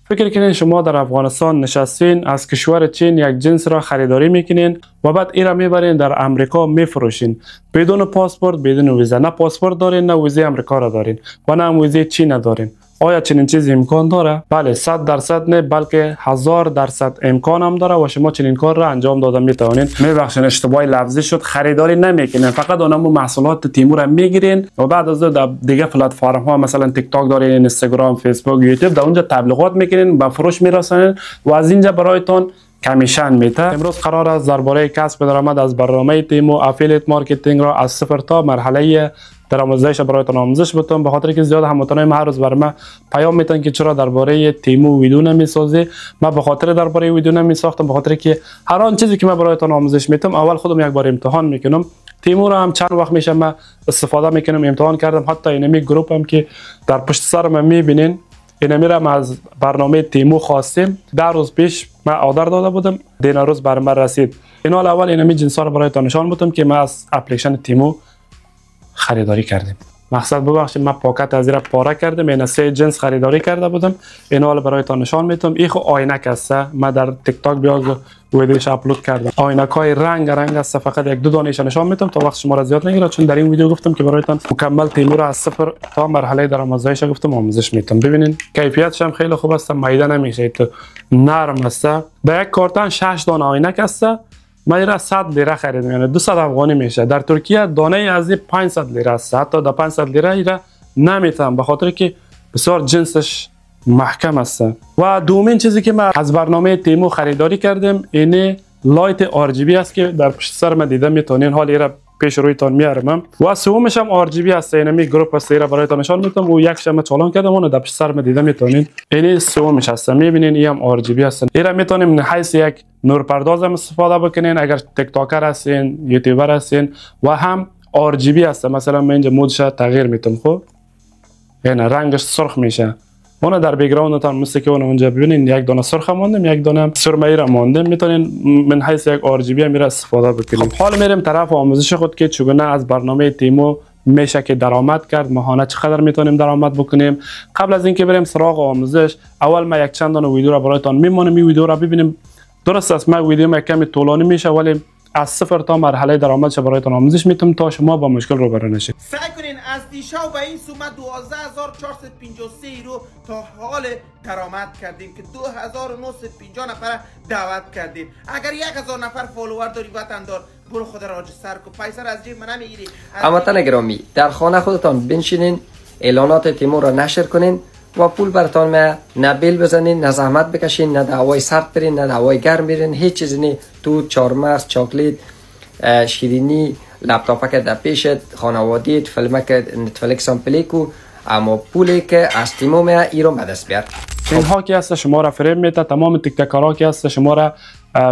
فکر کنین شما در افغانستان نشستین از کشور چین یک جنس را خریداری میکنین و بعد این را میبرین در امریکا میفروشین بدون پاسپورت بدون ویزا. نه پاسپورت دارین نه ویزای امریکا را دارین و نه هم ویزای چین دارین. آیا چنین چیزی امکان داره؟ بله 100% نه بلکه 1000% امکان هم داره و شما چنین کار را انجام داده میتونین. میبخشین اشتباه لفظی شد، خریداری نمیکنین، فقط اونم محصولات تیمور را میگیرین و بعد از در دیگه پلتفرم ها مثلا تیک تاک دارین، اینستاگرام، فیسبوک، یوتیوب در اونجا تبلیغات میکنین، به فروش میرسونین و از اینجا برایتون کمیشن میده. امروز قرار است درباره کسب درآمد از برنامه تیمو افیلیت مارکتینگ را از صفر تا مرحله درآمدزایش برایتون آموزش بدم، به خاطر که زیاد هموطنای ما هر روز بر ما پیام میتن که چرا درباره تیمو ویدیو نمیسازی. ما به خاطر درباره ویدیو نمیساختم، به خاطر که هر آن چیزی که ما برایتون آموزش میتم اول خودم یک بار امتحان میکنم. تیمو را هم چند وقت میشه ما استفاده میکنم، امتحان کردم. حتی اینمی گروپ هم که در پشت سر ما میبینین اینمی را از برنامه تیمو خواستیم. 10 روز پیش ما آردر داده بودم، دینا روز بر من رسید. این حال اول اینمی جنسا رو برایتون نشان بدم که ما از اپلیکیشن تیمو خریداری کردیم. مقصد ببخشید من پاکت از را پاره کردم، این 3 جنس خریداری کرده بودم. این حال برایتون نشان میدم. این خو عینک است، ما در تیک تاک بیا ویدیوش اپلود کردم. عینک های رنگ است، فقط 1-2 دانش نشان میدم تا وقت شما را زیاد نگیره، چون در این ویدیو گفتم که برایتون مکمل تیمور از صفر تا مرحله درآمدزایش گفتم آموزش میدم. ببینین کیفیتش هم خیلی خوب است، میده نمیشه، تو نرم است. به یک کارتن 6 دانه عینک است. ما ایرا 100 لیره خریدم، یعنی 200 افغانی میشه. در ترکیه دانه از 500 لیره است، حتی در 500 لیره ایرا نمیتونم، به خاطر که بسیار جنسش محکم است. و دومین چیزی که ما از برنامه تیمو خریداری کردیم این لایت RGB است که در پشت سر ما دیده میتونین. حال ایرا پیش رویتان میارم. و سومش هم RGB است، اینمی گروپ است، ایرا برایتان نشان میدم. و یک شما چالان کردم اون در پشت سر ما دیده میتونین. این سومش است، میبینین این هم RGB است. ایرا میتونیم حیث یک نورپرداز هم استفاده بکنین اگر تیک تاکر هستین، یوتیوبر هستین. و هم RGB است، مثلا من اینجا مودش تغییر میتونم. خب یعنی رنگش سرخ میشه. اون در بیک‌گراندتان مثل که اونجا ببینین یک دانه سرخ ماندم، یک دانه سرمه‌ای را ماندم. میتونین من حیث یک RGB هم میره استفاده بکنیم. حالا میریم طرف آموزش خود که چگونه از برنامه تیمو میشه که درآمد کرد، ماهانه چقدر میتونیم درآمد بکنیم. قبل از اینکه بریم سراغ آموزش، اول ما یک چند دانه ویدیو را برایتان میمونم. این ویدیو را ببینیم. درست است ما ویدیو ما کمی طولانی میشه، ولی از صفر تا مرحله درآمدش برایتان آموزش میتونم تا شما با مشکل روبرو نشید. سعی کنین از دیشب به این سومه 12453 یورو تا حال درآمد کردیم که 2950 نفر دعوت کردیم. اگر 1000 نفر فالوور داری وطندار، برو خود را راجستر کن، پیسه را از جیب من نمیگیری. هموطن گرامی، در خانه خودتان بنشینین، اعلانات تیمور را نشر کنین و پول براتان میاد. نه بیل بزنین، نه زحمت بکشین، نه دعوای سرد برین، نه دعوای گرم برین، هیچ چیزی نی. تو چهارمغز، چاکلیت، شیرینی، لپتاپ که در پیشت، خانوادیت، فیلمک نتفلیکس هم پلیکو، اما پولی که از تیمو میاد ایرو به دست بیار. اینها که هست شما را فریب میده، تمام تیک تاکرها که هست شما را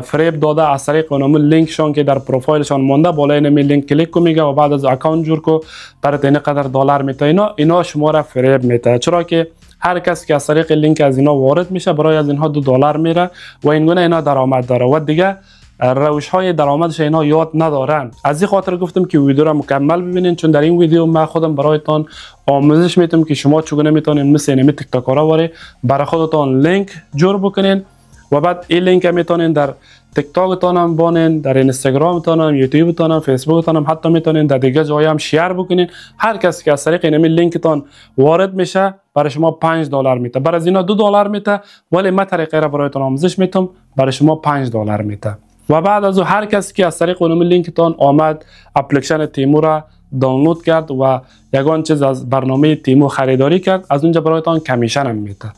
فریب داده از طریق اونم لینکشون که در پروفایلشان مونده، بالای نمی لینک کلیک کو میگه و بعد از اکانت جور کو برات این قدر دلار میته. اینا شما را فریب میده، چرا که هر کس که از طریق لینک از اینا وارد میشه برای از اینها $2 میره و این گونه اینا درآمد داره و دیگه روش های درآمدش اینا یاد ندارن. از این خاطر گفتم که ویدیو را مکمل ببینین، چون در این ویدیو من خودم برایتان آموزش میدم که شما چگونه میتونین مثل اینمی تیک تاکرها واره برای خودتان لینک جور بکنین و بعد این لینک میتونین در تیک تاکتان هم بانین، در اینستاگرامتان هم، یوتیوبتان هم، فیسبوکتان هم، حتی میتونین در دیگه جای هم شیر بکنین. هر کسی که از طریق اینمی لینکتان وارد میشه برای شما $5 میده. برای از اینا $2 میده، ولی من طریقه را برایتان آموزش میدم برای شما $5 میده. و بعد از هر کسی که از طریق اونم لینکتان آمد اپلیکیشن تیمو را دانلود کرد و یگان چیز از برنامه تیمو خریداری کرد، از اونجا برایتان کمیشن هم میده.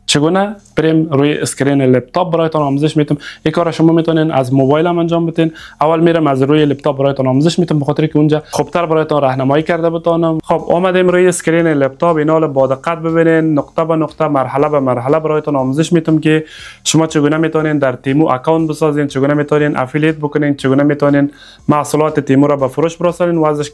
چگونه؟ بریم روی اسکرین لپتاپ برایتان آموزش میدم. این کار شما میتونین از موبایل هم انجام بدین. اول میرم از روی لپتاپ برایتان آموزش میدم، به خاطر که اونجا خوبتر برایتان راهنمایی کرده بتونم. خب آمدیم روی اسکرین لپتاپ. اینا رو با دقت ببینین، نقطه به نقطه، مرحله به مرحله برایتان آموزش میدم که شما چگونه میتونین در تیمو اکانت بسازین، چگونه میتونین افیلیت بکنین، چگونه میتونین محصولات تیمو را به فروش برسونین و ازش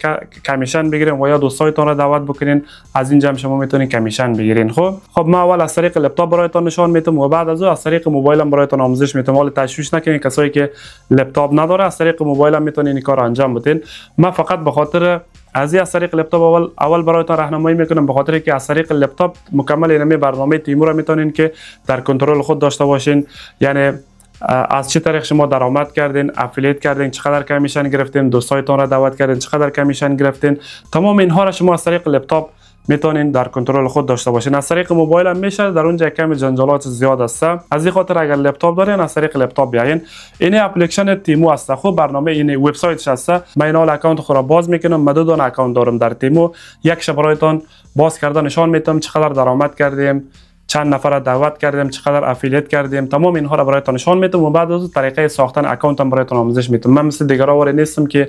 کمیشن بگیرین و یا دوستایتان را دعوت بکنین. از اینجا هم شما میتونین کمیشن بگیرین. خب ما اول از طریق لپتاپ لپتاپ برایتان نشان میتم و بعد از اون از طریق موبایلم برایتان آموزش میتم. حالا تشویش نکنین کسایی که لپتاپ نداره از طریق موبایلم میتونین این کار انجام بدین. من فقط به خاطر از طریق لپتاپ اول برایتان راهنمایی میکنم، به خاطر که از طریق لپتاپ مکمل اینمی برنامه تیمور میتونین که در کنترل خود داشته باشین. یعنی از چه طریق شما درآمد کردین، افیلیت کردین، چقدر کمیشن گرفتین، دوستایتون را دعوت کردین چقدر کمیشن گرفتین، تمام اینها را شما از طریق لپتاپ میتونین در کنترل خود داشته باشین. از طریق موبایل هم میشه، در اونجا کم جنجالات زیاد است. از این خاطر اگر لپتاپ دارین از طریق لپتاپ بیاین. این اپلیکیشن تیمو است. خب برنامه این وبسایتش است. من این اکانت خود را باز میکنم. من 2 اکانت دارم در تیمو. یک برایتان باز کرده نشان میدم چقدر درآمد کردیم، چند نفر دعوت کردیم، چقدر افیلیت کردیم، تمام اینها را برایتان نشان میدم و بعد از طریقه ساختن اکانت هم برایتان آموزش میدم. من مثل دیگرها واری نیستم که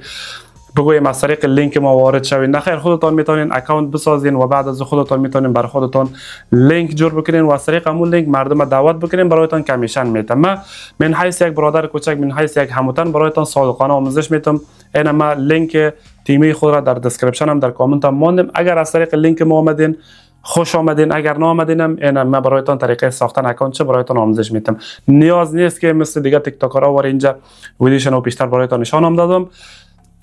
بگویم از طریق لینک ما وارد شوین. نه خیر، خودتان میتونین اکانت بسازین و بعد از خودتان میتونین برای خودتان لینک جور بکنین و از طریق همون لینک مردم دعوت بکنین، برایتان کمیشن میدم. من حیث یک برادر کوچک، من حیث یک هموطن برایتان صادقانه آموزش میدم. این ما لینک تیمی خود را در دسکریپشن هم در کامنت هم ماندم. اگر از طریق لینک ما آمدین خوش آمدین، اگر نه آمدینم این من برایتان طریقه ساختن اکانت چه برایتان آموزش میدم. نیاز نیست که مثل دیگه تیک تاکرها وار اینجا ویدیوشن و بیشتر برایتان نشانم دادم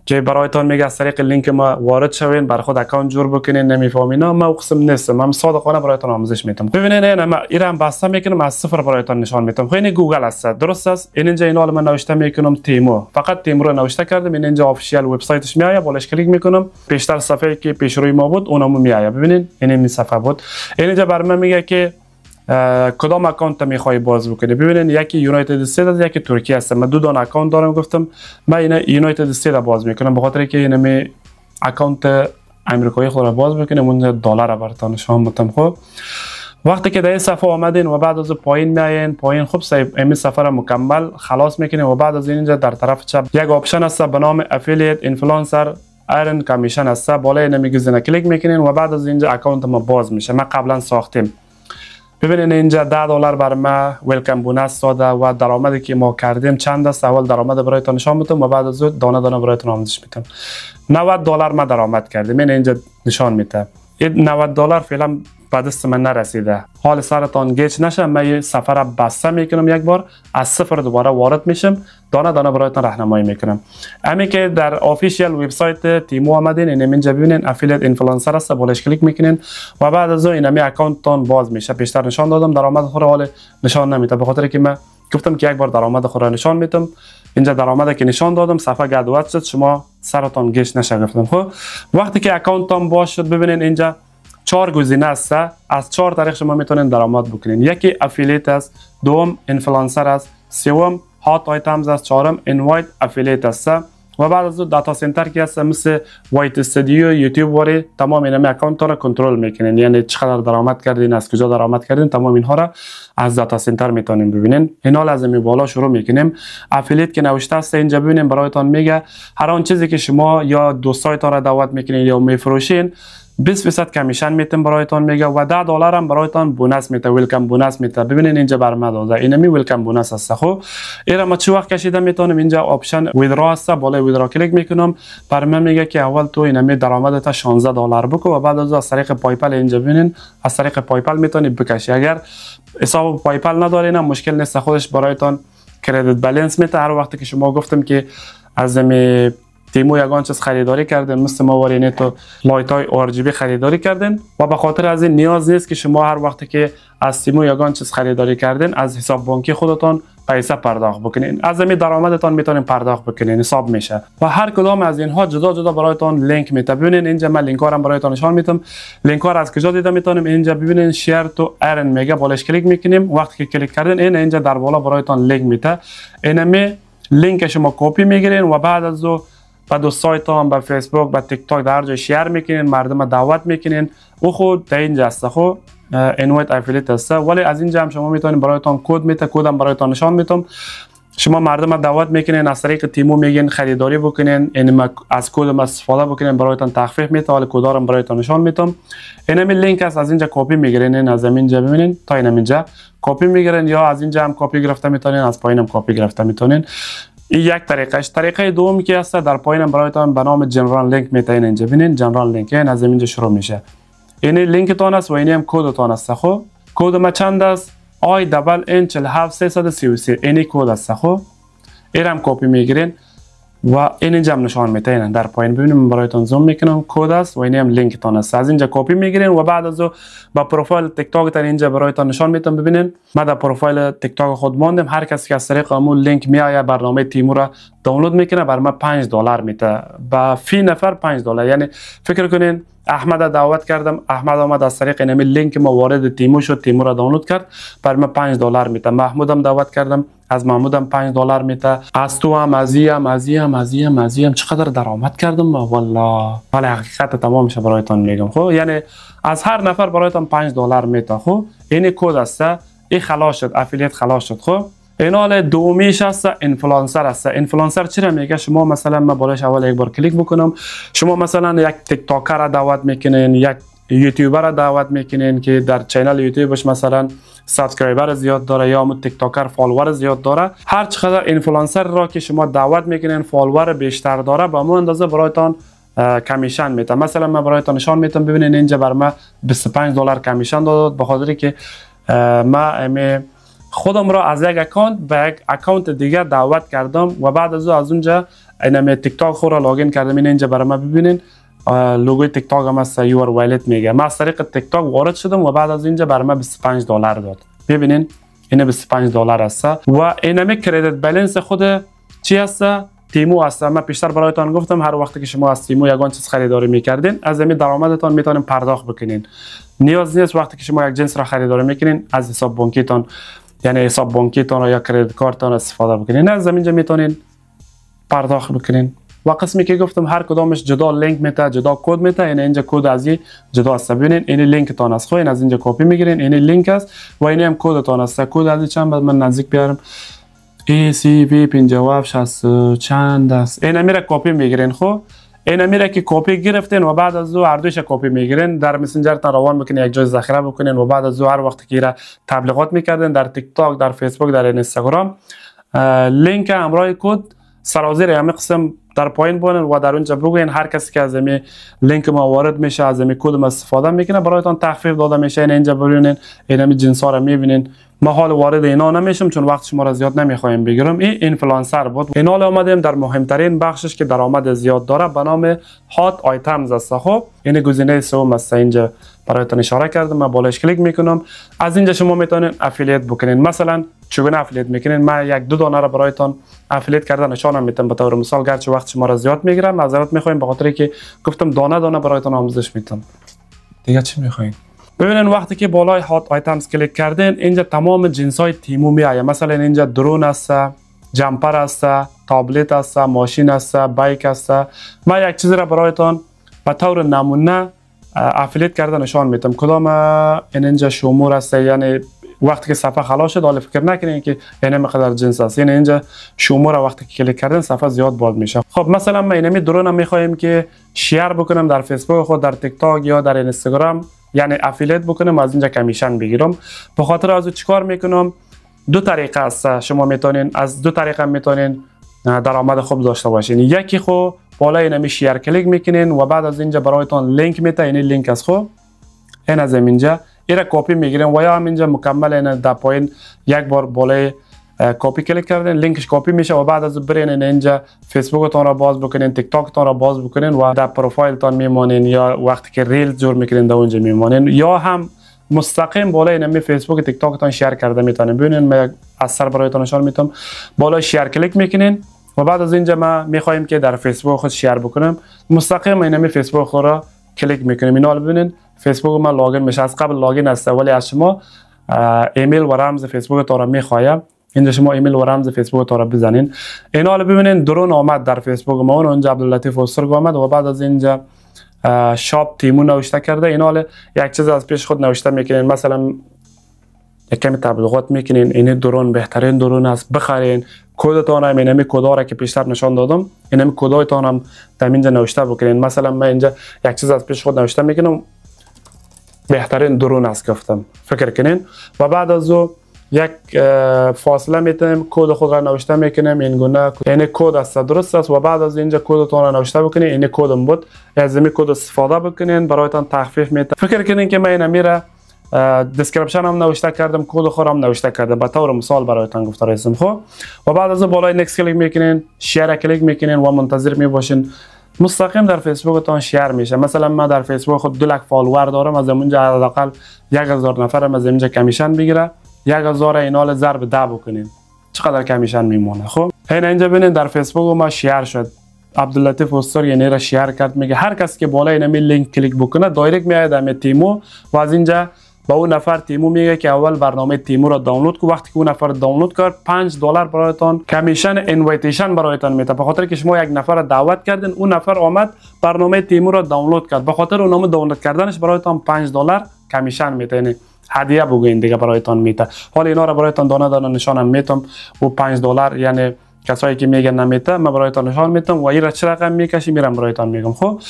که برایتان میگه از طریق لینک ما وارد شوین، بر خود اکانت جور بکنین. نمیفهمین. ما او قسم نیستم. من صادقانه برایتان آموزش میدم. ببینید این ما ایران بسته میکنم، از صفر برایتان نشان میدم. خب این گوگل است، درست است. اینجا این حال من نوشته میکنم تیمو، فقط تیمو رو نوشته کردم. اینجا آفیشیال وبسایتش میآید، بالاش کلیک میکنم. پیشتر صفحه که پیش روی ما بود اونم میآید. ببینید این صفحه بود. اینجا بر من میگه که کدام اکانت میخوای باز بکنی. ببینید یکی یونایتد استیت است، یکی ترکیه است. من 2 اکانت دارم. گفتم من این یونایتد استیت باز میکنم به خاطر که این اکانت آمریکایی خود را باز بکنم. اون دلار براتون نشون میدم. خب وقتی که در این صفحه آمدین و بعد از پایین میاین، پایین خوب این صفحه را مکمل خلاص میکنین و بعد از اینجا در طرف چپ یک آپشن است به نام افیلیت اینفلوئنسر ارن کمیشن است. بالای نمیگذینه کلیک میکنین و بعد از اینجا اکانت ما باز میشه. ما قبلا ساختیم. ببینید اینجا $10 بر ما ویلکم بونس داده و درآمدی که ما کردیم چند است. اول درآمد برایتان نشان میدم و بعد از اون دانه دانه برایتان آموزش میدم. $90 ما درآمد کردیم. این اینجا نشان میده. این $90 فعلا به دست من نرسیده. حال سرتان گیج نشه. من یه سفر بسته میکنم، یک بار از صفر دوباره وارد میشم، دانه دانه برایتان راهنمایی میکنم. همین که در آفیشیال وبسایت تیمو آمدین، اینجا ببینین افیلیت اینفلوئنسر است، بالاش کلیک میکنین و بعد از اون اینمی اکانتتون باز میشه. پیشتر نشان دادم درآمد خود حال نشان نمیده به خاطر که من گفتم که یک بار درآمد خود را نشان میدم. اینجا درآمد که نشان دادم صفحه گدوات شد، شما سرتان گیج نشه. گفتم خب وقتی که اکانتتون باز شد ببینین اینجا 4 گزینه است. از 4 طریق شما میتونین درآمد بکنین. یکی افیلیت است، دوم اینفلوئنسر است، سوم هات آیتمز است، چهارم اینوایت افیلیت است و بعد از اون داتا سنتر که است مثل وایت استودیو، یوتیوب واری تمام اینم اکانت را کنترل میکنین. یعنی چقدر درآمد کردین، از کجا درآمد کردین، تمام اینها را از داتا سنتر میتونین ببینین. این حال از این بالا شروع میکنیم. افیلیت که نوشته است اینجا ببینین برایتان میگه هر آن چیزی که شما یا دوستایتان را دعوت میکنین یا میفروشین 20% کمیشن میتم برایتان میگه و $10 هم برایتان بونس میته، ویلکم بونس میته. ببینین اینجا بر ما داده اینمی ویلکم بونس است. خب اینا ما چه وقت کشیده میتونم اینجا آپشن ویدرا است، بالای ویدرا کلیک میکنم. بر من میگه که اول تو اینمی درآمدت $16 بکو و بعد از طریق پایپل اینجا ببینین از طریق پایپل میتونی بکشی. اگر حساب پایپل ندارین مشکل نیست، خودش برایتان کردیت بالانس میته. هر وقتی که شما گفتم که از تیمو یگان چیز خریداری کردن مثل ما وارینه تو لایت های RGB خریداری کردن و به خاطر از این نیاز نیست که شما هر وقتی که از تیمو یگان چیز خریداری کردن از حساب بانکی خودتون پیسه پرداخت بکنین. از این درآمدتان میتونین پرداخت بکنین، حساب میشه و هر کدام از اینها جدا جدا برایتان لینک میته. ببینین اینجا من لینک ها رو برایتان نشان میدم. لینک ها رو از کجا دیده میتونیم؟ اینجا ببینین شیر تو ارن میگه، بالاش کلیک میکنیم. وقتی که کلیک کردین اینجا در بالا برایتان لینک میته. اینمی لینک شما کپی میگیرین و بعد از با دوستایتان با فیسبوک با تیک تاک در هر جای شیر میکنین، مردم دعوت میکنین. او خود در اینجا است. خب اینوایت افیلیت است، ولی از اینجا هم شما میتونین برایتان کد میته، کدم برایتان نشان میدم. شما مردم دعوت میکنین، از طریق تیمو میگین خریداری بکنین، این از کدم استفاده بکنین، برایتان تخفیف میته، ولی کدارم برایتان نشان میدم. اینم لینک است، از اینجا کپی میگیرین، از اینجا ببینین تا اینجا کپی میگیرین یا از اینجا هم کپی گرفته میتونین، از پایینم کپی گرفته میتونین. این یک طریقش. طریقه دومی که است در پایینم برایتان به نام جنرال لینک میتین. اینجا ببینین جنرال لینک این از اینجا شروع میشه. این لینکتون است و این هم کدتون است. خب کد ما چند است؟ آی دبل ان 47333 اینی کد است. خب اینم کپی میگیرین و اینجا هم نشان میده. اینا در پایین ببینیم، من برایتون زوم میکنم. کد است و این هم لینک تان است. از اینجا کپی میگیرین و بعد از او با پروفایل تیک تاک تان اینجا برایتون نشان میدم. ببینین من در پروفایل تیک تاک خود ماندم. هر کسی که از طریق همون لینک میآید برنامه تیمور را دانلود میکنه، بر ما $5 میده. با فی نفر $5. یعنی فکر کنین احمد دعوت کردم، احمد آمد از طریق این لینک ما وارد تیمو شد، تیمور را دانلود کرد، بر ما $5 میده. محمودم دعوت کردم، از محمودم $5 میده. از تو هم ازیم چقدر درآمد کردم والله. ولی حقیقت تمامش برایتون میگم. خب یعنی از هر نفر برایتون $5 میده. خب این کد است، این خلاص شد، افیلیت خلاص شد. خب این حال دومیش است اینفلوئنسر است. اینفلوئنسر چرا میگه؟ شما مثلا من بالاش اول یک بار کلیک بکنم، شما مثلا یک تیک تاکر را دعوت میکنین، یک یوتیوبر را دعوت میکنین که در چینل یوتیوبش مثلا سابسکرایبر زیاد داره یا مو تیک تاکر فالوور زیاد داره. هر چقدر اینفلوئنسر را که شما دعوت میکنین فالوور بیشتر داره، با مو اندازه برایتان کمیشن میده. مثلا من برایتان نشان میدم. ببینین اینجا بر ما $25 کمیشن داد، به خاطر که ما خودم را از یک اکانت به یک اکانت دیگه دعوت کردم و بعد از اونجا اینم تیک تاک خود را لاگین کردم. اینجا برای ما ببینین لوگوی تیک تاک هم است، یور والت میگه. من از طریق تیک تاک وارد شدم و بعد از اینجا برای ما $25 داد. ببینین این $25 است و اینم کردیت بالانس خود چی است؟ تیمو است. من پیشتر برایتان گفتم هر وقتی که شما از تیمو یگان چیز خریداری میکردین، از همین درآمدتان میتونین پرداخت بکنین. نیاز نیست وقتی که شما یک جنس را خریداری میکنین از حساب بانکیتان، یعنی حساب بانکیتان یا کریدیت کارتان استفاده بکنین. از اینجا میتونین پرداخت بکنین. و قسمی که گفتم هر کدامش جدا لینک میته، جدا کد میته. این اینجا کد از جدا است. ببینین این لینک تان است. خب این از اینجا کپی میگیرین، این لینک است و این هم کد تان است. کد از چند بعد من نزدیک بیارم. ACV 5760 چند است. این میره کپی میگیرین. خب این میره که کپی گرفتین و بعد از او هر دوش کپی میگیرین، در مسنجر تان روان میکنین، یک جای ذخیره بکنین و بعد از او هر وقت که را تبلیغات میکردین در تیک تاک، در فیسبوک، در اینستاگرام، لینک همراه کد سرازیر همین قسم در پایین بونن و در اونجا بگوین هر کسی که از این لینک ما وارد میشه، از این کد ما استفاده میکنه، برایتان تخفیف داده میشه. اینجا ببینین این جنس ها رو میبینین. ما حال وارد اینا نمیشم چون وقت شما را زیاد نمیخوایم بگیرم. این اینفلوئنسر بود. این حال اومدیم در مهمترین بخشش که درآمد زیاد داره به نام هات آیتمز است. خب این گزینه سوم است. اینجا برایتان اشاره کردم. من بالاش کلیک میکنم. از اینجا شما میتونین افیلیت بکنین. مثلا چگونه افیلیت میکنین؟ من یک دو دانه را برایتان افیلیت کردن نشانم میدم به طور مثال، گرچه وقت شما را زیاد میگیرم معذرت میخوایم به خاطر که گفتم دانه دانه برایتان آموزش میدم. دیگه چی میخواین؟ ببینین وقتی که بالای هات آیتمز کلیک کردین اینجا تمام جنس های تیمو میآید. مثلا اینجا درون است، جمپر است، تابلت است، ماشین است، بایک است. من یک چیزی را برایتان به طور نمونه افیلیت کردن نشان میدم. کدام اینجا شمور است، یعنی وقتی که صفحه خلاص شد حالا فکر نکنین که این مقدار جنس است. یعنی اینجا شمور وقتی که کلیک کردن صفحه زیاد باز میشه. خب مثلا ما اینمی درون میخوایم که شیر بکنم در فیسبوک خود، در تیک تاک یا در اینستاگرام، یعنی افیلیت بکنم از اینجا کمیشن بگیرم. به خاطر از چیکار میکنم؟ دو طریقه است. شما میتونین از دو طریقه میتونین درآمد خوب داشته باشین. یکی خو بالا اینمی شیر کلیک میکنین و بعد از اینجا برایتون لینک میته. این لینک است. خب این از اینجا ایرا کپی میگیرین و یا همینجا مکمل این در پایین یک بار بالای کپی کلیک کردین لینکش کپی میشه و بعد از برین اینجا فیسبوک تان را باز بکنین، تیک تاک تان را باز بکنین و در پروفایل تان میمونین یا وقتی که ریل جور میکنین در اونجا میمونین، یا هم مستقیم بالای اینمی فیسبوک تیک تاک تان شیر کرده میتونین. ببینین من از سر برایتون نشان میدم. بالای شیر کلیک میکنین و بعد از اینجا ما میخوایم که در فیسبوک خود شیر بکنم، مستقیم اینمی فیسبوک خود را کلیک میکنیم. اینا ببینین فیسبوک ما لاگین میشه. از قبل لاگین است ولی از شما ایمیل و رمز فیسبوک تا را میخوایم. اینجا شما ایمیل و رمز فیسبوک تا را بزنین. اینا ببینین درون آمد در فیسبوک ما، اونجا عبداللطیف استرگ آمد و بعد از اینجا شاپ تیمو نوشته کرده. اینا یک چیز از پیش خود نوشته میکنین، مثلا یک کمی تبلیغات میکنین، این درون بهترین درون است بخرین، کدتان هم اینمی کدا را که پیشتر نشان دادم اینمی کدایتان هم در اینجا نوشته بکنین. مثلا من اینجا یک چیز از پیش خود نوشته میکنم، بهترین درون است گفتم، فکر کنین و بعد از او یک فاصله میتونیم کد خود را نوشته میکنیم. این گونه این کد است، درست است و بعد از اینجا کدتون را نوشته بکنین. این کدم بود، از این کد استفاده بکنین برایتان تخفیف میده. فکر کنین که من اینمی را دیسکریپشن هم نوشته کردم، کد خود هم نوشته کردم، به طور مثال برایتان گفته رسیدم. خب و بعد از بالای نکست کلیک میکنین، شیر کلیک میکنین و منتظر میباشین مستقیم در فیسبوکتان شیر میشه. مثلا من در فیسبوک خود 2 لک فالوور دارم، از اونجا حداقل 1000 نفر از اینجا کمیشن بگیره. 1000 اینال ضرب 10 بکنین چقدر کمیشن میمونه. خب اینجا ببینید در فیسبوک ما شیر شد، عبداللطیف استور یعنی را شیر کرد. میگه هر کس که بالای این لینک کلیک بکنه دایرکت میاد در تیمو و از اینجا با اون نفر تیمو میگه که اول برنامه تیمو را دانلود کو. وقتی که اون نفر دانلود کرد $5 برایتان کمیشن اینویتیشن برایتان میده، به خاطر که شما یک نفر را دعوت کردین، اون نفر آمد برنامه تیمو را دانلود کرد، به خاطر اون دانلود کردنش برایتان $5 کمیشن میده، یعنی هدیه بگوین دیگه برایتان میده. حالا اینا را برایتان دانه دانه نشانم میتم و $5 یعنی کسایی که میگن نمیته من برایتان نشان میتم و این را چه رقم میکشی میرم برایتان میگم. خب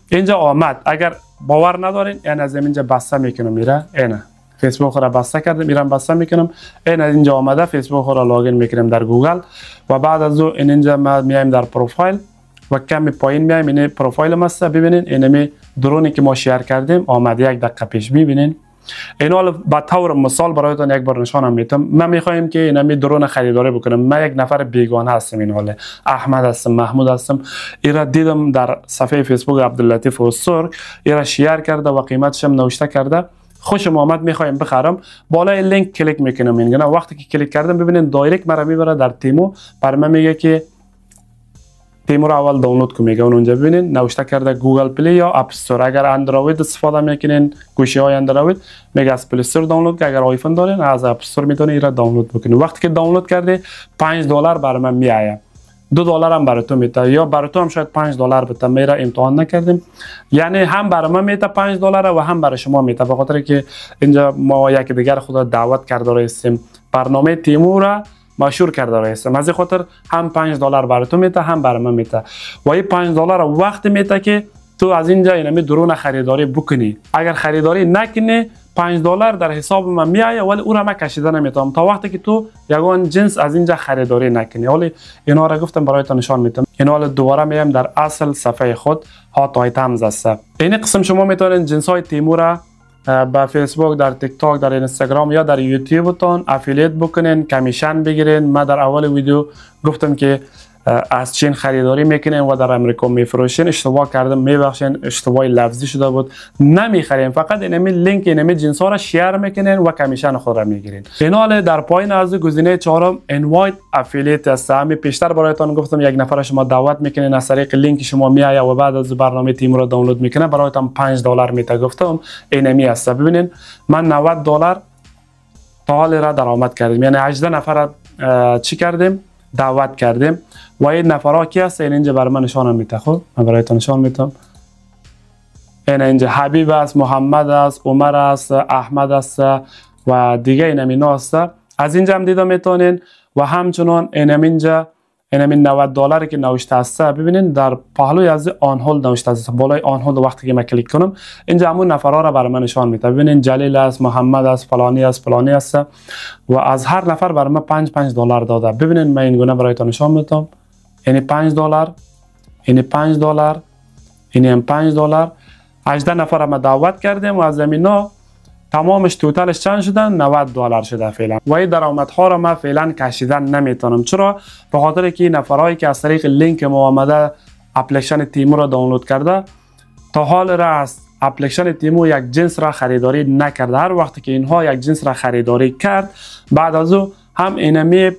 اینجا آمد، اگر باور ندارین این از اینجا بسته میکنم، میره اینه فیسبوک را بسته کردم، میرم بسته میکنم، این از اینجا آمده فیسبوک را لاگین میکنم در گوگل و بعد از اون اینجا ما میایم در پروفایل و کمی پایین میایم این پروفایل ماست. ببینین اینمی درونی که ما شیر کردیم آمده 1 دقیقه پیش. ببینین اینال با طور مثال برایتان یک بار نشانم میتم. من میخوایم که اینمی درون خریداری بکنم، من یک نفر بیگانه هستم، این حاله احمد هستم، محمود هستم، ایرا دیدم در صفحه فیسبوک عبداللطیف استور ایرا شیر کرده و قیمتش هم نوشته کرده، خوشم آمد میخوایم بخرم، بالای لینک کلیک میکنم. اینگونه وقتی که کلیک کردم ببینید دایرکت مرا میبره در تیمو، بر من میگه که تیمو رو اول دانلود کنید. میگه اونجا ببینید نوشته کرده گوگل پلی یا اپ استور. اگر اندروید استفاده میکنین گوشی های اندروید میگه از پلی استور دانلود کنید، اگر آیفون دارین از اپ استور میتونید ایرا دانلود بکنید. وقتی که دانلود کردی $5 بر من میآید، $2 هم برای تو میته یا برای تو هم شاید $5 بده. میرا امتحان نکردیم، یعنی هم برای من میته $5 و هم برای شما میته، به خاطر که اینجا ما یک دیگر خود دعوت کرده هستیم، برنامه تیمو را مشهور کرده هستیم، از این خاطر هم $5 برای تو میته هم برای من میته و این $5 وقت میته که تو از اینجا اینمی درون خریداری بکنی. اگر خریداری نکنی $5 در حساب من میآید ولی او را من کشیده نمیتونم تا وقتی که تو یگان جنس از اینجا خریداری نکنی. ولی اینا را گفتم برایتان نشان میتم. اینا حالا دوباره میایم در اصل صفحه خود هات آیتمز است. این قسم شما میتونید جنس های تیمو را با فیسبوک، در تیک تاک، در اینستاگرام یا در یوتیوب تون افیلیت بکنین، کمیشن بگیرین. من در اول ویدیو گفتم که از چین خریداری میکنین و در امریکا میفروشین. اشتباه کردم، میبخشین، اشتباه لفظی شده بود. نمیخرین، فقط اینمی لینک اینمی جنس ها را شیر میکنین و کمیشن خود را میگیرین. اینال در پایین از گزینه چهارم اینوایت افیلیت است. همین پیشتر برایتان گفتم یک نفر شما دعوت میکنین از طریق لینک شما میآید و بعد از برنامه تیم را دانلود میکنه برایتان $5 میته. گفتم اینمی است. ببینین من $90 تا حال را درآمد کردیم، یعنی 18 نفر چی کردیم؟ دعوت کردیم و این نفرها کی هست؟ این اینجا برای من نشانم میده. خب من برایتان نشان میدم. این اینجا حبیب است، محمد است، عمر است، احمد است و دیگه اینم اینا است. از اینجا هم دیده میتونین و همچنان اینم اینجا اینم $90 که نوشته است. ببینین در پهلوی از آن هولد نوشته است، بالای آن هولد وقتی که من کلیک کنم اینجا همون نفرها را برای من نشان میده. ببینین جلیل است، محمد است، فلانی است، فلانی است و از هر نفر برای من $5 داده. ببینین من این گونه برایتان نشان میدم. یعنی $5، یعنی $5، یعنی هم $5. 18 نفر ما دعوت کردیم و از زمینا تمامش توتالش چند شدن؟ $90 شده فعلا. و این درآمدها را من فعلا کشیدن نمیتونم. چرا؟ به خاطر که نفرهایی که از طریق لینک ما آمده اپلیکیشن تیمو را دانلود کرده تا حال را از اپلیکیشن تیمو یک جنس را خریداری نکرده. هر وقتی که اینها یک جنس را خریداری کرد بعد از او هم اینمی $5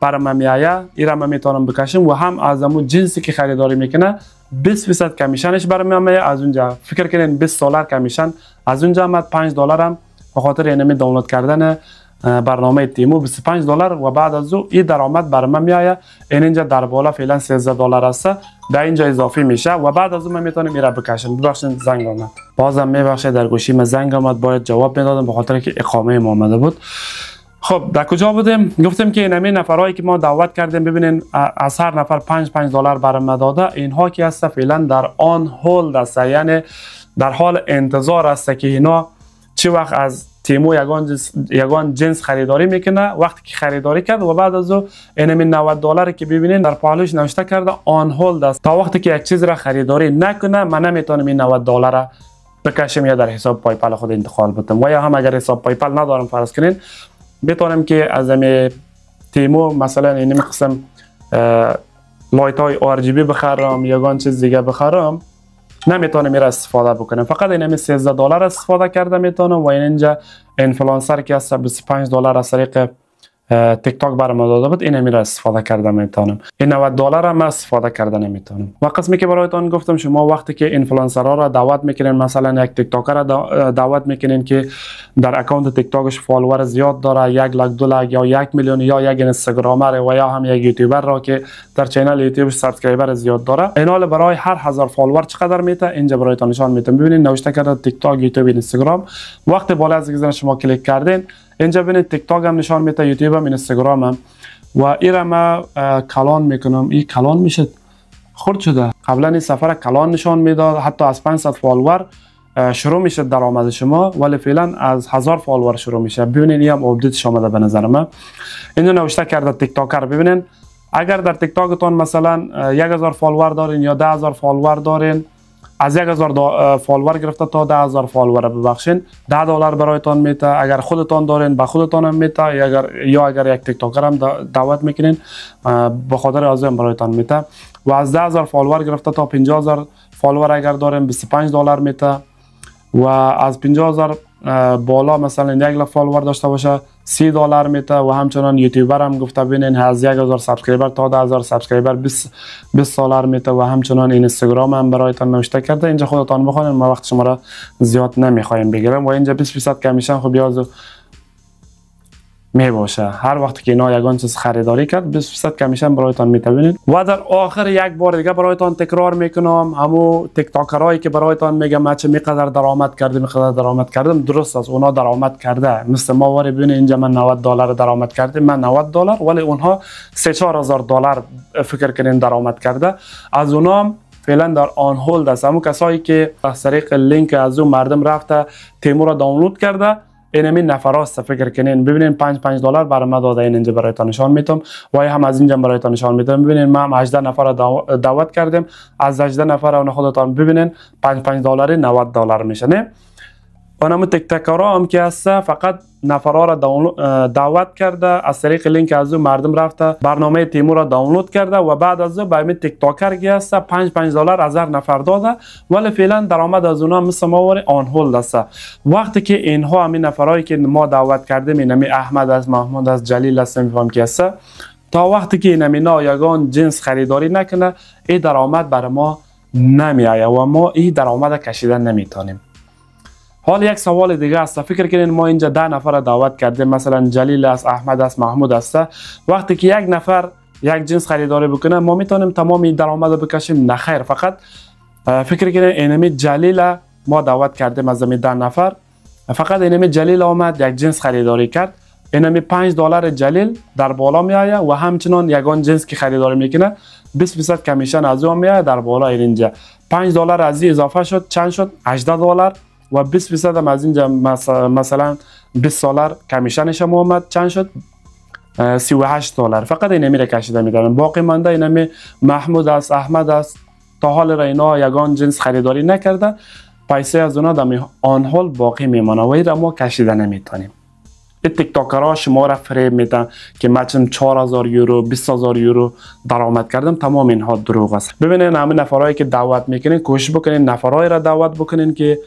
برای من میآید، این را من میتونم بکشم و هم از همون جنسی که خریداری میکنه 20% کمیشنش برای من میآید. از اونجا فکر کنین $20 کمیشن از اونجا آمد. $5 هم به خاطر اینمی دانلود کردن برنامه تیمو $25 و بعد از او این درآمد برای من میآید. این اینجا در بالا فعلا $13 است، در اینجا اضافی میشه و بعد از اون من میتونم میره بکشم. ببخشید زنگ آمد، بازم میبخشید در گوشی من زنگ آمد، باید جواب میدادم به خاطر که اقامه ما آمده بود. خب در کجا بودیم؟ گفتیم که اینمی نفرهایی که ما دعوت کردیم ببینین از هر نفر $5 برای ما داده. اینها که هست فعلا در آن هولد است، یعنی در حال انتظار است که اینا چه وقت از تیمو یگان جنس خریداری میکنه. وقتی که خریداری کرد و بعد از او اینمی $90 که ببینین در پهلوش نوشته کرده آن هولد است. تا وقتی که یک چیز را خریداری نکنه من نمیتونم این $90 بکشیم یا در حساب پایپل خود انتقال بدم. و یا هم اگر حساب پایپل ندارم فرض کنین بتونم که از تیمو مثلا این قسم لایت های RGB بخرم یا گان چیز دیگه بخرم، نمیتونم میره استفاده بکنم. فقط این $13 استفاده کرده میتونم و اینجا اینفلوئنسر که هست $25 از طریق تیک تاک برام داده بود، این میره استفاده کرده میتونم. این $90 هم استفاده کرده نمیتونم. و قسمی که برایتان گفتم شما وقتی که اینفلوئنسرها را دعوت میکنین، مثلا یک تیک تاکر را دعوت میکنین که در اکانت تیک تاکش فالوور زیاد داره، 1 لک 2 لک یا 1 میلیون، یا یک اینستاگرامر و یا هم یک یوتیوبر را که در چینل یوتیوبش سابسکرایبر زیاد داره، اینا برای هر 1000 فالوور چقدر میته اینجا برایتان نشان میدم. ببینید نوشته کرده تیک تاک، یوتیوب، اینستاگرام. وقتی بالا از دیگه شما کلیک کردین اینجا ببینید تیک تاک هم نشان میده، یوتیوب هم، اینستاگرام هم. و ایرا ما کلان میکنم، این کلان میشه خرد شده. قبلا این سفر کلان نشان میداد، حتی از 500 فالوور شروع میشه درآمد شما، ولی فعلا از 1000 فالوور شروع میشه. ببینید این هم آپدیت آمده به نظر من. اینجا نوشته کرده تیک تاکر. ببینید اگر در تیک تاکتون مثلا 1000 فالوور دارین یا 10000 فالوور دارین، از 1000 فالوور گرفته تا 10000 فالوور ببخشین $10 برایتان میته. اگر خودتان دارین به خودتان هم میته، یا اگر یک تیک تاکر هم دعوت میکنین به خاطر از هم برایتان میته. و از 10000 فالوور گرفته تا 50000 فالوور اگر دارین $25 میته. و از 50000 بالا مثلا 1 لک فالوور داشته باشه $30 میته. و همچنان یوتیوبر هم گفته ببینین از 1000 سابسکرایبر تا 10000 سابسکرایبر $20 میته. و همچنان اینستاگرام هم برایتان نوشته کرده. اینجا خودتان بخونین، ما وقت شما را زیاد نمیخوایم بگیرم. و اینجا 20% کمیشن خب یازو می باشه. هر وقتی که اینا یگان چیز خریداری کرد 20% کمیشن برایتان میتونید. و در آخر یک بار دیگه برایتان تکرار میکنم، همو تیک تاکرایی که برایتان میگم من چه میقدر درآمد کردم درست است، اونا درآمد کرده. مثل ما وری ببینید اینجا من $90 درآمد کردم، من $90، ولی اونها $3-4,000 فکر کنین درآمد کرده. از اونام فعلا در آن هولد است. همون کسایی که از طریق لینک از اون مردم رفته تیمو را دانلود کرده، این نفراست فکر کنین. ببینین $5 برای ما داده، اینجا برایتان نشان میتم. و هم از اینجا برایتان نشان میتم. ببینین ما هم 18 نفر دعوت کردیم، از 18 نفر اون خودتان ببینین $5 $90 میشه. نه اونم تک تکرا هم که هست فقط نفرها را دعوت کرده، از طریق لینک از اون مردم رفته برنامه تیمو را دانلود کرده و بعد از اون به تیک تاکر که هست $5 از هر نفر داده، ولی فعلا درآمد از اونها مثل ما وری آن هولد است. وقتی که اینها همین نفرایی که ما دعوت کردیم، اینمی احمد است، محمود است، جلیل است، میفهم کی است، تا وقتی که اینمینا یگان جنس خریداری نکنه این درآمد بر ما نمیآید و ما این درآمد کشیدن نمیتونیم. حال یک سوال دیگه است، فکر کنین ما اینجا 10 نفر دعوت کردیم، مثلا جلیل است، احمد است، محمود است. وقتی که یک نفر یک جنس خریداری بکنه ما میتونیم تمام درآمد بکشیم؟ نه خیر. فقط فکر کنین اینمی جلیل ما دعوت کردیم از 10 نفر، فقط اینمی جلیل آمد یک جنس خریداری کرد، اینمی $5 جلیل در بالا می آید و همچنان یگان جنس که خریداری میکنه 20% کمیشن از اون می آید در بالا. اینجا $5 از اضافه شد، چند شد؟ $18 و 20% هم از اینجا مثلا $20 کمیشنش هم اومد، چند شد؟ $38. فقط اینمی را کشیده میدارن. باقی مانده اینمی محمود است، احمد است، تا حال را اینا یگان جنس خریداری نکرده، پیسه از اونا در آن حال باقی میمانه و این را ما کشیده نمیتونیم. این تیک تاکرها شما را فریب میدن که من چند €4,000 $20,000 درآمد کردم. تمام اینها دروغ است. ببینید همین نفرایی که دعوت میکنین کوشش بکنین نفرایی را دعوت بکنین که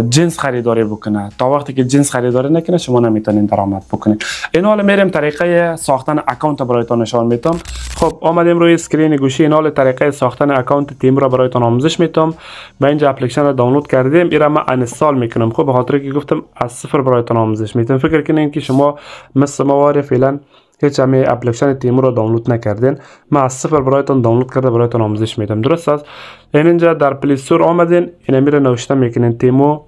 جنس خریداری بکنه. تا وقتی که جنس خریداری نکنه شما نمیتونین درآمد بکنین. این حال میریم طریقه ساختن اکانت برایتان نشان میتم. خب آمدیم روی اسکرین گوشی. این حال طریقه ساختن اکانت تیم را برایتان آموزش میتم. با اینجا اپلیکیشن را دانلود کردیم، این را من انستال میکنم. خب به خاطر که گفتم از صفر برایتان آموزش میتم، فکر کنین که شما مثل ما فعلا هیچ همه اپلیکیشن تیمو رو دانلود نکردین. من از صفر برایتان دانلود کرده برایتان آموزش میدم. درست است؟ اینجا در پلی استور آمدین، این میره نوشته میکنین تیمو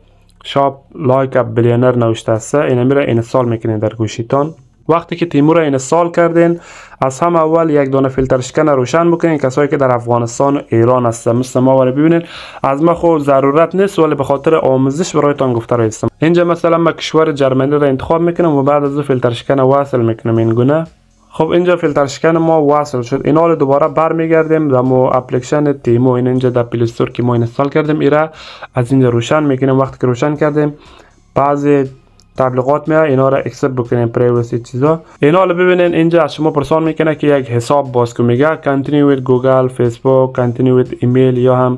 شاپ لایک اپ بیلیونر نوشته است، این میره اینستال میکنین در گوشیتان. وقتی که تیمو را اینستال کردین از هم اول یک دونه فیلتر شکن روشن بکنین. کسایی که در افغانستان و ایران هستن مثل ما ولی ببینین از ما خود ضرورت نیست ولی به خاطر آموزش برایتان گفته رایستم. اینجا مثلا من کشور جرمنی را انتخاب میکنم و بعد از فیلتر شکن وصل میکنم این گونه. خب اینجا فیلتر شکن ما وصل شد. اینا رو دوباره برمیگردیم در مو اپلیکیشن تیمو. این اینجا در پلی استور که ما اینستال کردیم ایرا از اینجا روشن میکنیم. وقتی که روشن کردیم بعضی تبلیغات میاد، اینا رو اکسپت بکنیم، پرایوسی چیزا. اینا رو ببینین اینجا از شما پرسان میکنه که یک حساب باز کنید، میگه کانتینیو وید گوگل، فیسبوک، کانتینیو وید ایمیل یا هم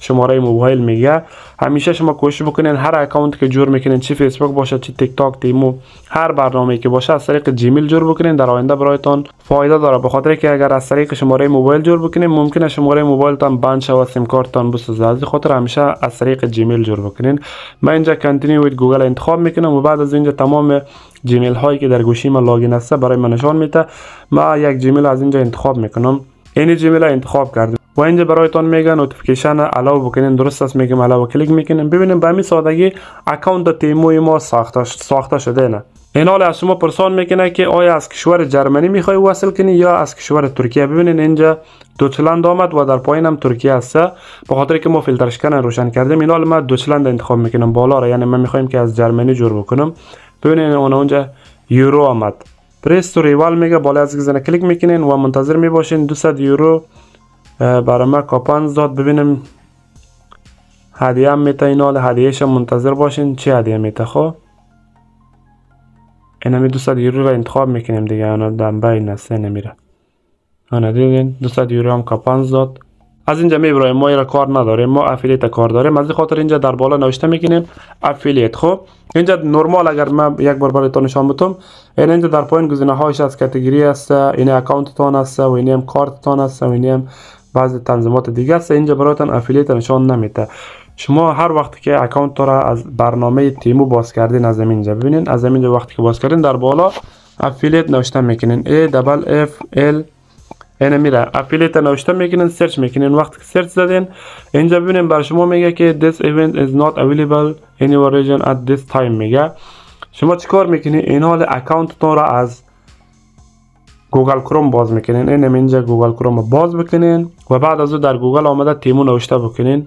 شماره موبایل. میگه همیشه شما کوشش بکنین هر اکانت که جور میکنین، چه فیسبوک باشه، چه تیک تاک، تیمو، هر برنامه‌ای که باشه از طریق جیمیل جور بکنین. در آینده برایتان فایده داره، به خاطر که اگر از طریق شماره موبایل جور بکنین ممکنه شماره موبایلتان بند شه و سیم کارتتان بسوزه. از خاطر همیشه از طریق جیمیل جور بکنین. من اینجا کانتینیو وید گوگل انتخاب میکنم و بعد از اینجا تمام جیمیل هایی که در گوشی من لاگین است برای من نشان میده. ما یک جیمیل از اینجا انتخاب میکنم. این جیمیل انتخاب کردم و اینجا برایتان میگه نوتیفیکیشن الاو بکنین. درست است، میگم الاو کلیک میکنین. ببینیم به همین سادگی اکانت تیموی ما ساخته شده. نه این حال از شما پرسان میکنه که آیا از کشور جرمنی میخوای وصل کنی یا از کشور ترکیه. ببینین اینجا دوچلند آمد و در پایین هم ترکیه است. به خاطر که ما فیلتر شکن روشن کردیم این حال ما دوچلند انتخاب میکنم بالا را، یعنی من میخوایم که از جرمنی جور بکنم. ببینین اونجا یورو آمد. پریس تو ریوال میگه بالا از گزینه کلیک میکنین و منتظر میباشین. 200 یورو برای ما کاپان داد. ببینیم هدیه هم میته. این حال هدیهش منتظر باشین چه هدیه میته. خب این همی 200 یورو را انتخاب میکنیم دیگه. انا دنبه نسته نمیره. انا دیدین 200 یورو هم کاپان داد. از اینجا میبرایم ما ایرا کار نداریم، ما افیلیت کار داریم. از این خاطر اینجا در بالا نوشته میکنیم افیلیت. خب اینجا نرمال اگر ما یک بار براتون نشان بدم، اینجا در پایین گزینه هاش از کاتگوری است، این اکانت تون است و این هم کارت تون است و این هم بعضی تنظیمات دیگه است. اینجا براتون افیلیت نشان نمیده. شما هر وقتی که اکانت را از برنامه تیمو باز کردین از اینجا ببینین، از اینجا وقتی که باز کردین در بالا افیلیت نوشته میکنین. AFFL این میره افیلیت نوشته میکنین، سرچ میکنین. وقتی که سرچ زدین اینجا ببینین بر شما میگه که this event is not available in your region at this time. میگه شما چیکار میکنین؟ این حال اکانت تون را از گوگل کروم باز میکنین. این اینجا گوگل کروم باز بکنین و بعد از او در گوگل آمده تیمو نوشته بکنین،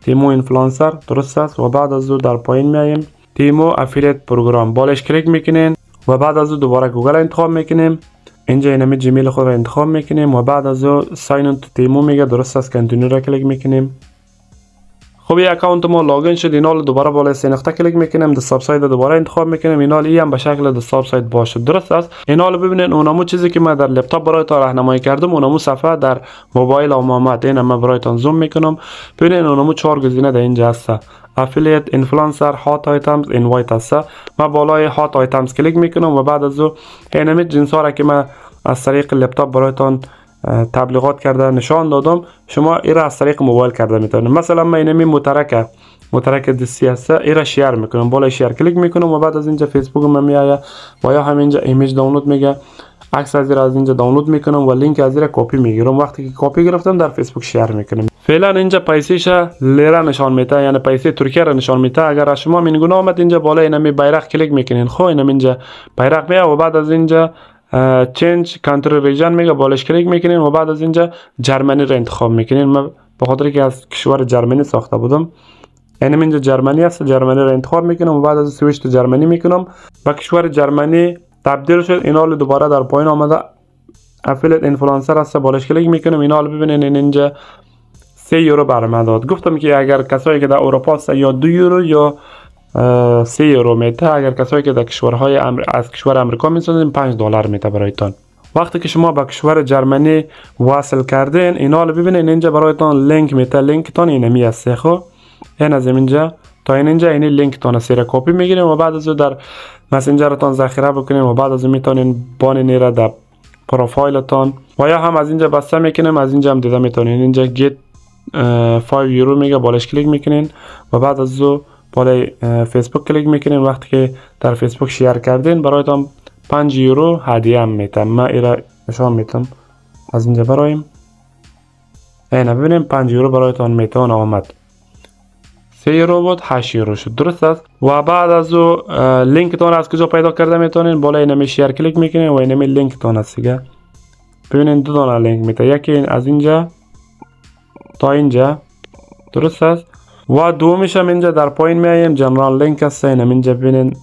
تیمو اینفلوئنسر. درست است. و بعد از او در پایین میایم تیمو افیلیت پروگرام، بالش کلیک میکنین و بعد از او دوباره گوگل انتخاب میکنیم. اینجا اینمی جیمیل خود را انتخاب میکنیم و بعد از او ساین ان تو تیمو میگه. درست است، کانتینیو را کلیک میکنیم. خب این اکانت ما لاگین شد. این حال دوباره بالای سه نقطه کلیک میکنیم، دسکتاپ سایت دوباره انتخاب میکنیم. این حال هم به شکل دسکتاپ سایت باشه. درست است. این حال ببینید اونمو چیزی که من در لپتاپ برایتان راهنمایی کردم اونمو صفحه در موبایل اومد. این من برایتان زوم میکنم. ببینید اونمو 4 گزینه در اینجا هست. افیلیت، اینفلوئنسر، هات آیتمز، اینوایت هست. من بالای هات آیتمز کلیک میکنم و بعد از او اینمی جنس ها را که من از طریق لپتاپ برایتان تبلیغات کرده نشان دادم، شما این را از طریق موبایل کرده میتونید. مثلا من اینمی مترک دستی هست، این را شیر میکنم، بالای شیر کلیک میکنم و بعد از اینجا فیسبوک من میآید و یا همینجا ایمیج دانلود میگه، عکس از اینجا دانلود میکنم و لینک از این کپی میگیرم. وقتی که کپی گرفتم در فیسبوک شیر میکنم. فعلا اینجا پیسیش لیره نشان میده، یعنی پیسه ترکیه را نشان میده. اگر از شما این گونه آمد اینجا بالا اینمی بیرق کلیک میکنین. خب اینم اینجا بیرق میاد و بعد از اینجا چنج کانتری ریجن میگه، بالش کلیک میکنین و بعد از اینجا جرمنی را انتخاب میکنین. من به خاطر که از کشور جرمنی ساخته بودم اینم اینجا جرمنی است، جرمنی را انتخاب میکنم و بعد از سویچ تو جرمنی میکنم و کشور جرمنی تبدیل شد. این حال دوباره در پایین آمده افیلیت اینفلوئنسر است، بالش کلیک میکنم. این حال ببینین اینجا 3 یورو برام داد. گفتم که اگر کسایی که در اروپا است یا 2 یورو یا 3 یورو میته. اگر کسایی که در کشورهای از کشور آمریکا میسازین 5 دلار میته برایتان. وقتی که شما به کشور جرمنی وصل کردین این حال ببینین اینجا برایتان لینک میته. لینک تون اینمی است. خب این از اینجا تا اینجا این لینک تون سیر کپی میگیرین و بعد از در مسنجرتون ذخیره بکنین و بعد از میتونین بانین را در پروفایلتون و یا هم از اینجا بسته میکنیم. از اینجا هم دیده میتونین اینجا گیت 5 یورو میگه، بالش کلیک میکنین و بعد از او بالای فیسبوک کلیک میکنین. وقتی که در فیسبوک شیر کردین برایتان 5 یورو هدیه هم میتم. من ایرا نشان میتم از اینجا برایم. اینه ببینیم 5 یورو برایتان میتون آمد. 3 یورو بود 8 یورو شد. درست است. و بعد از او لینک تون از کجا پیدا کرده میتونین؟ بالای اینمی شیر کلیک میکنین و اینمی لینک تون است دیگه. ببینین 2 دونه لینک میته، یکی از اینجا تا اینجا. درست است. و دومیش هم اینجا در پایین میایم جنرال لینک است. اینم اینجا ببینین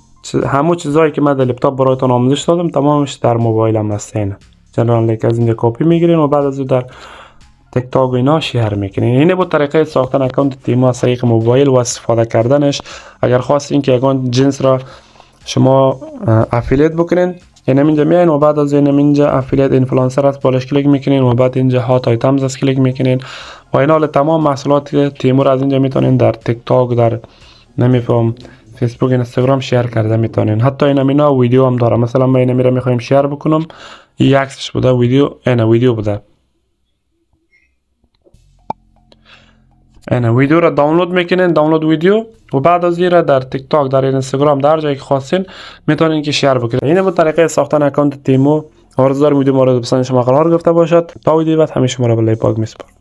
همون چیزایی که من در لپتاپ برایتون آموزش دادم تمامش در موبایلم هست. اینه جنرال لینک از اینجا کپی میگیرین و بعد از اون در تیک تاک و اینا شیر میکنین. اینه بود طریقه ساختن اکانت تیمو از طریق موبایل و استفاده کردنش. اگر خواستین که اکانت جنس را شما افیلیت بکنین، اینجا میاین و بعد از اینجا افیلیت اینفلوئنسر است بالش کلیک میکنین و بعد اینجا هات آیتمز است کلیک میکنین و اینا تمام محصولات تیمور از اینجا میتونین در تیک تاک، در نمیفهم فیسبوک، اینستاگرام شیر کرده میتونین. حتی اینا ویدیو هم داره. مثلا من اینو میخوایم شیر بکنم، این عکسش بوده، ویدیو بوده. ویدیو را دانلود میکنین، دانلود ویدیو، و بعد از این در تیک تاک، در اینستاگرام، در جایی که خواستین میتونین که شیر بکنین. اینه بود طریقه ساختن اکانت تیمو. آرزو دارم ویدیو مورد پسند شما قرار گرفته باشد. تا ویدیو بعد همه شما را به الله پاک میسپارم.